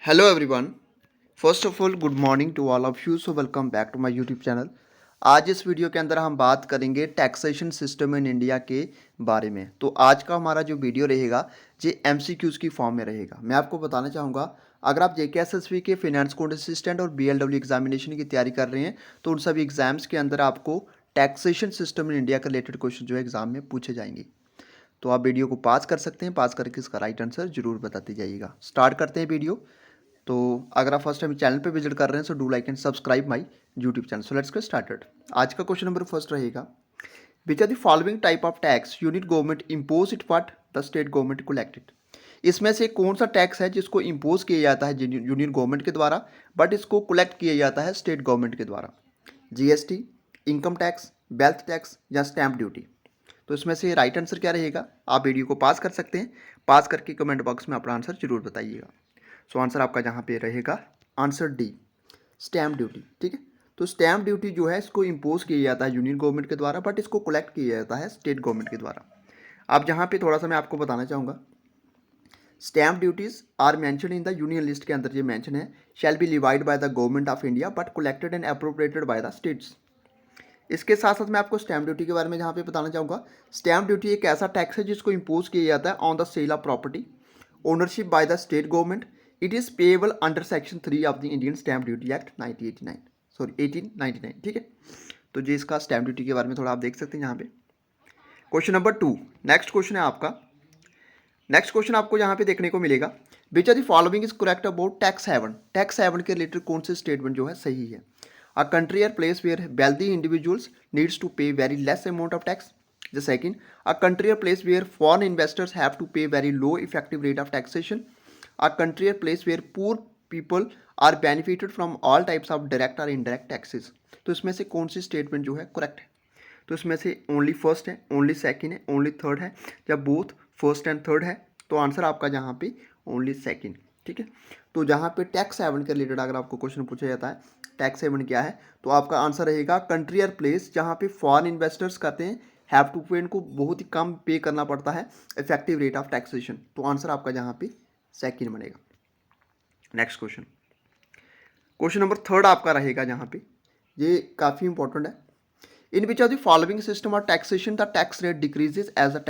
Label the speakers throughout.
Speaker 1: Hello everyone. First of all good morning to all of you. So welcome back to my YouTube channel. आज इस video के अंदर हम बात करेंगे टैक्सेशन सिस्टम इन इंडिया के बारे में। तो आज का हमारा जो वीडियो रहेगा ये एमसीक्यूज की फॉर्म में रहेगा। मैं आपको बताना चाहूँगा, अगर आप जेकेएसएसबी के फाइनेंस कोड असिस्टेंट और बीएलडब्ल्यू एग्जामिनेशन की तैयारी कर रहे हैं तो उन सभी एग्जाम्स के अंदर आपको टैक्सेशन सिस्टम इन इंडिया के रिलेटेड क्वेश्चन जो है एग्जाम में पूछे जाएंगे। तो आप वीडियो को पास कर सकते हैं, पास करके इसका राइट आंसर जरूर बताते जाइएगा। स्टार्ट करते हैं वीडियो। तो अगर आप फर्स्ट टाइम चैनल पे विजिट कर रहे हैं so do like and subscribe my YouTube channel. So let's get started. आज का क्वेश्चन नंबर फर्स्ट रहेगा, which are the following type of tax unit government impose it but the state government collected. इसमें से कौन सा tax है जिसको impose किया जाता है यूनियन गवर्नमेंट के द्वारा बट इसको कलेक्ट किया जाता है स्टेट गवर्नमेंट के द्वारा? GST, income tax, wealth tax या स्टैंप ड्यूटी। तो इसमें से राइट आंसर क्या रहेगा? आप वीडियो को पास कर सकते हैं, पास करके कमेंट बॉक्स में अपना आंसर जरूर बताइएगा। सो आंसर आपका जहाँ पे रहेगा आंसर डी, स्टैम्प ड्यूटी। ठीक है, तो स्टैम्प ड्यूटी जो है इसको इम्पोज किया जाता है यूनियन गवर्नमेंट के द्वारा बट इसको कलेक्ट किया जाता है स्टेट गवर्नमेंट के द्वारा। अब जहाँ पे थोड़ा सा मैं आपको बताना चाहूँगा, stamp duties are mention in the union list के अंदर ये मेंशन है, shall be levied by the government of India but collected and appropriated by the states. इसके साथ साथ मैं आपको स्टैम्प ड्यूटी के बारे में जहाँ पे बताना चाहूँगा, स्टैम्प ड्यूटी एक ऐसा टैक्स है जिसको इम्पोज किया जाता है on the sale of property ownership by the state government. It is payable under section 3 of the Indian stamp duty act 1989, sorry 1899। ठीक है, तो जी इसका स्टैम्प ड्यूटी के बारे में थोड़ा आप देख सकते हैं यहाँ पे। क्वेश्चन नंबर 2, नेक्स्ट क्वेश्चन है आपका। नेक्स्ट क्वेश्चन आपको यहाँ पे देखने को मिलेगा, which are the following is correct about tax haven. Tax haven के रिलेटेड कौन से स्टेटमेंट जो है सही है? अ कंट्री और place where wealthy individuals needs to pay very less amount of tax. The second, a country or place where foreign investors have to pay very low effective rate of taxation. A country or place where poor people are benefited from all types of direct or indirect taxes. तो इसमें से कौन सी statement जो है correct है? तो इसमें से ओनली फर्स्ट है, ओनली सेकंड है, ओनली थर्ड है, या बोथ फर्स्ट एंड थर्ड है? तो आंसर आपका जहाँ पे ओनली सेकंड। ठीक है, तो जहाँ पे टैक्स हेवन के रिलेटेड अगर आपको क्वेश्चन पूछा जाता है टैक्स हेवन क्या है, तो आपका आंसर रहेगा कंट्री और प्लेस जहाँ पे फॉरेन इन्वेस्टर्स करते हैं हैव टू पे, इनको बहुत ही कम पे करना पड़ता है इफेक्टिव रेट ऑफ टैक्सेशन। तो आंसर आपका जहाँ पे सेकंड बनेगा। Next question, question number third आपका रहेगा जहाँ पे, ये काफ़ी इंपॉर्टेंट है। In which of the following system of taxation the tax rate decreases as the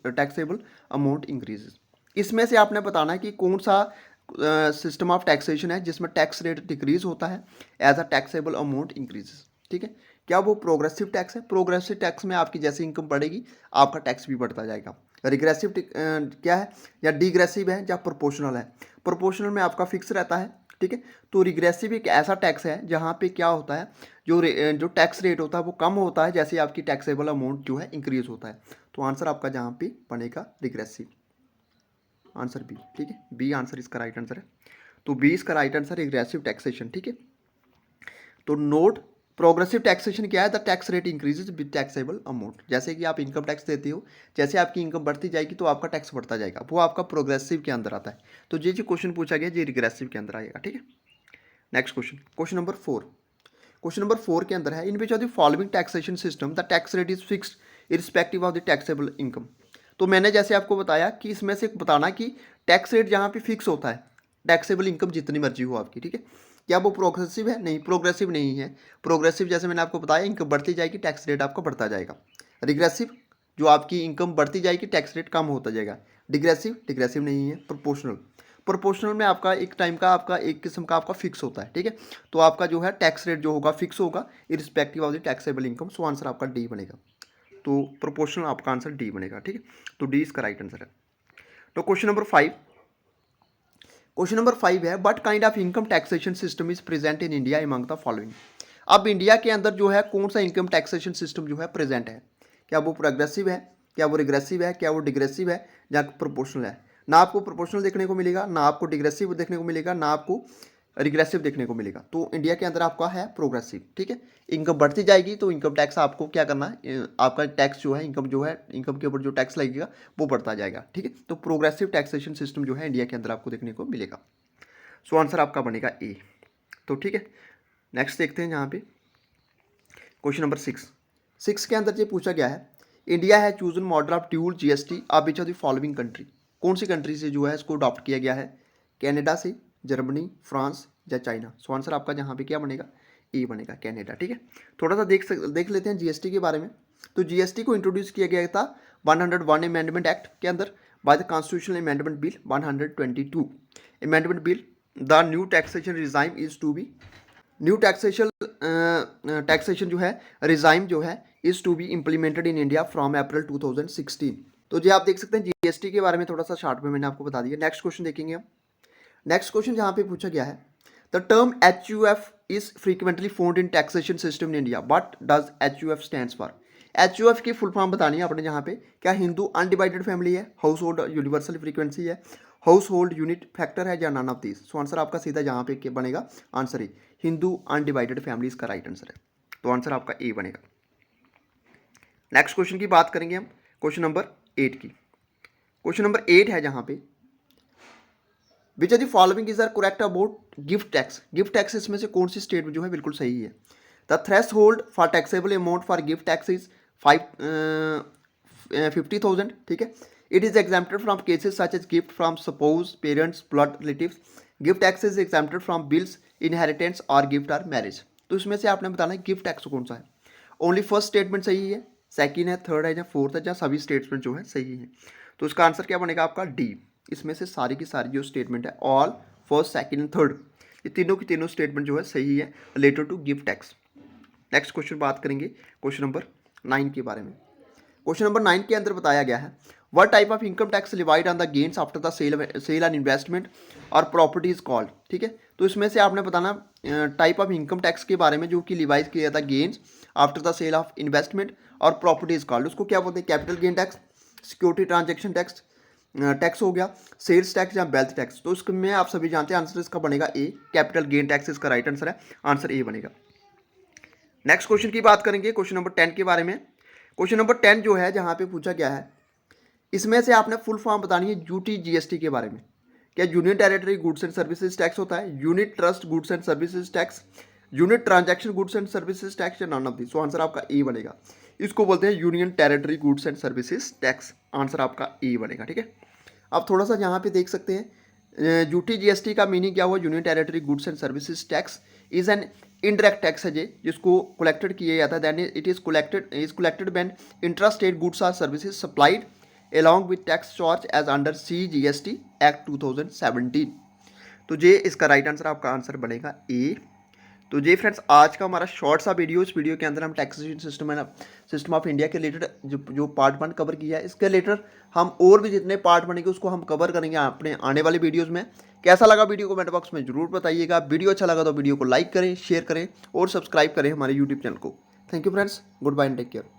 Speaker 1: taxable amount increases. इसमें से आपने बताना है कि कौन सा सिस्टम ऑफ टैक्सेशन है जिसमें टैक्स रेट डिक्रीज होता है as a taxable amount increases. ठीक है, क्या वो प्रोग्रेसिव टैक्स है? प्रोग्रेसिव टैक्स में आपकी जैसे इनकम बढ़ेगी आपका टैक्स भी बढ़ता जाएगा। रिग्रेसिव क्या है, या डिग्रेसिव है, या प्रोपोर्शनल है? प्रोपोर्शनल में आपका फिक्स रहता है। ठीक है, तो रिग्रेसिव एक ऐसा टैक्स है जहाँ पे क्या होता है, जो टैक्स रेट होता है वो कम होता है जैसे आपकी टैक्सेबल अमाउंट जो है इंक्रीज होता है। तो आंसर आपका जहाँ पे बनेगा रिग्रेसिव, आंसर बी। ठीक है, बी आंसर इसका राइट आंसर है। तो बी इसका राइट आंसर रिग्रेसिव टैक्सेशन। ठीक है, तो नोट प्रोग्रेसिव टैक्सेशन क्या है, the tax rate increases with taxable amount. जैसे कि आप इनकम टैक्स देते हो, जैसे आपकी इनकम बढ़ती जाएगी तो आपका टैक्स बढ़ता जाएगा, वो आपका प्रोग्रेसिव के अंदर आता है। तो ये जो क्वेश्चन पूछा गया ये रिग्रेसिव के अंदर आएगा। ठीक है, next question, question number 4। Question number 4 के अंदर है, in which of the following taxation system the tax rate is fixed irrespective of the taxable income. तो मैंने जैसे आपको बताया कि इसमें से बताना कि टैक्स रेट जहाँ पे फिक्स होता है, टैक्सेबल इनकम जितनी मर्जी हो आपकी। ठीक है, क्या वो प्रोग्रेसिव है? नहीं, प्रोग्रेसिव नहीं है। प्रोग्रेसिव जैसे मैंने आपको बताया इनकम बढ़ती जाएगी टैक्स रेट आपका बढ़ता जाएगा। रिग्रेसिव जो आपकी इनकम बढ़ती जाएगी टैक्स रेट कम होता जाएगा। डिग्रेसिव, डिग्रेसिव नहीं है। प्रोपोर्शनल, प्रोपोर्शनल में आपका एक टाइम का आपका एक किस्म का आपका फिक्स होता है। ठीक है, तो आपका जो है टैक्स रेट जो होगा फिक्स होगा irrespective of the taxable income. So answer आपका डी बनेगा। तो प्रोपोर्शनल आपका आंसर डी बनेगा। ठीक है, तो डी इसका राइट आंसर है। तो क्वेश्चन नंबर 5, क्वेश्चन नंबर 5 है, what kind of income taxation system is present in India among the following. अब इंडिया के अंदर जो है कौन सा इनकम टैक्सेशन सिस्टम जो है प्रेजेंट है? क्या वो प्रोग्रेसिव है, क्या वो रिग्रेसिव है, क्या वो डिग्रेसिव है, या प्रोपोर्शनल है? ना आपको प्रोपोर्शनल देखने को मिलेगा, ना आपको डिग्रेसिव देखने को मिलेगा, ना आपको रिग्रेसिव देखने को मिलेगा। तो इंडिया के अंदर आपका है प्रोग्रेसिव। ठीक है, इनकम बढ़ती जाएगी तो इनकम टैक्स आपको क्या करना है, आपका टैक्स जो है इनकम जो है इनकम के ऊपर जो टैक्स लगेगा वो बढ़ता जाएगा। ठीक है, तो प्रोग्रेसिव टैक्सेशन सिस्टम जो है इंडिया के अंदर आपको देखने को मिलेगा। सो आंसर आपका बनेगा ए। तो ठीक है, नेक्स्ट देखते हैं यहाँ पे क्वेश्चन नंबर 6 के अंदर ये पूछा गया है, इंडिया है chosen model of dual GST of which of the following country. कौन सी कंट्री से जो है इसको अडॉप्ट किया गया है? कनाडा से, जर्मनी, फ्रांस या चाइना? सो आंसर आपका जहाँ पे क्या बनेगा, ए बनेगा, कनाडा। ठीक है, थोड़ा सा देख लेते हैं जीएसटी के बारे में। तो जीएसटी को इंट्रोड्यूस किया गया था 101 अमेंडमेंट एक्ट के अंदर by the constitutional amendment bill 122 amendment bill. The new taxation regime is to be, new taxation जो है रिजाइम जो है is to be implemented in India from April 2016। तो जी आप देख सकते हैं जीएसटी के बारे में थोड़ा सा शॉर्ट में मैंने आपको बता दिया। नेक्स्ट क्वेश्चन देखेंगे हम। नेक्स्ट क्वेश्चन जहाँ पे पूछा गया है, the term HUF is frequently found in taxation system in India, what does HUF stands for? HUF की फुल फॉर्म बतानी है आपने यहाँ पे। क्या हिंदू अनडिवाइडेड फैमिली है, हाउस होल्ड यूनिवर्सल फ्रीक्वेंसी है, हाउस होल्ड यूनिट फैक्टर है, या none of this? So answer आपका सीधा यहाँ पे क्या बनेगा, answer A, Hindu undivided family इसका राइट आंसर है। तो आंसर आपका ए बनेगा। नेक्स्ट क्वेश्चन की बात करेंगे हम, क्वेश्चन नंबर 8 की। क्वेश्चन नंबर 8 है जहाँ पे, which are the following is are correct about gift tax? Gift tax इसमें से कौन सी स्टेट जो है बिल्कुल सही है? The threshold for taxable amount for gift tax is 50,000। ठीक है, it is exempted from cases such as gift from suppose parents, blood relatives. Gift tax is exempted from bills, inheritance और गिफ्ट और marriage. तो इसमें से आपने बताना है गिफ्ट टैक्स कौन सा है। ओनली फर्स्ट स्टेटमेंट सही है, सेकंड है, थर्ड है या फोर्थ है, या सभी स्टेटमेंट जो है सही है? तो इसका आंसर क्या बनेगा आपका, डी। इसमें से सारी की सारी जो स्टेटमेंट है, all, first, second and third, ये तीनों की तीनों स्टेटमेंट जो है सही है related to gift tax. Next question बात करेंगे क्वेश्चन नंबर 9 के बारे में। क्वेश्चन नंबर 9 के अंदर बताया गया है, what type of income tax levied on the gains after the sale and investment और प्रॉपर्टी इज कॉल्ड? ठीक है, तो इसमें से आपने बताना टाइप ऑफ इनकम टैक्स के बारे में जो कि लिवाइज किया था gains after the sale of investment और प्रॉपर्टी इज कॉल्ड। उसको क्या बोलते हैं? Capital gain tax, security transaction tax tax हो गया, सेल्स टैक्स या वेल्थ टैक्स। तो इसमें आप सभी जानते हैं आंसर इसका बनेगा ए, कैपिटल गेन टैक्स इसका राइट आंसर है, आंसर ए बनेगा। नेक्स्ट क्वेश्चन की बात करेंगे क्वेश्चन नंबर 10 के बारे में। क्वेश्चन नंबर 10 जो है जहाँ पे पूछा गया है, इसमें से आपने फुल फॉर्म बतानी है यूटी जीएसटी के बारे में। क्या union territory goods and services tax होता है, unit trust goods and services tax, unit transaction goods and services tax, या none of this? So answer आपका ए बनेगा। इसको बोलते हैं union territory goods and services tax, answer आपका A बनेगा। ठीक है, आप थोड़ा सा यहाँ पे देख सकते हैं यूटी जीएसटी का मीनिंग क्या हुआ, union territory goods and services tax is an indirect tax है जिसको कलेक्टेड किया जाता है, then it is collected when intra state goods are services supplied along with tax charge as under CGST Act 2017। तो ये इसका राइट आंसर आपका answer बनेगा ए। तो ये फ्रेंड्स आज का हमारा शॉर्ट सा वीडियो, इस वीडियो के अंदर हम टैक्सेशन सिस्टम ऑफ इंडिया के रिलेटेड जो पार्ट 1 कवर किया है, इसके रिलेटेड हम और भी जितने पार्ट बनेंगे उसको हम कवर करेंगे अपने आने वाले वीडियोज़ में। कैसा लगा वीडियो कमेंट बॉक्स में जरूर बताइएगा। वीडियो अच्छा लगा तो वीडियो को लाइक करें, शेयर करें और सब्सक्राइब करें हमारे यूट्यूब चैनल को। Thank you friends, goodbye and take care.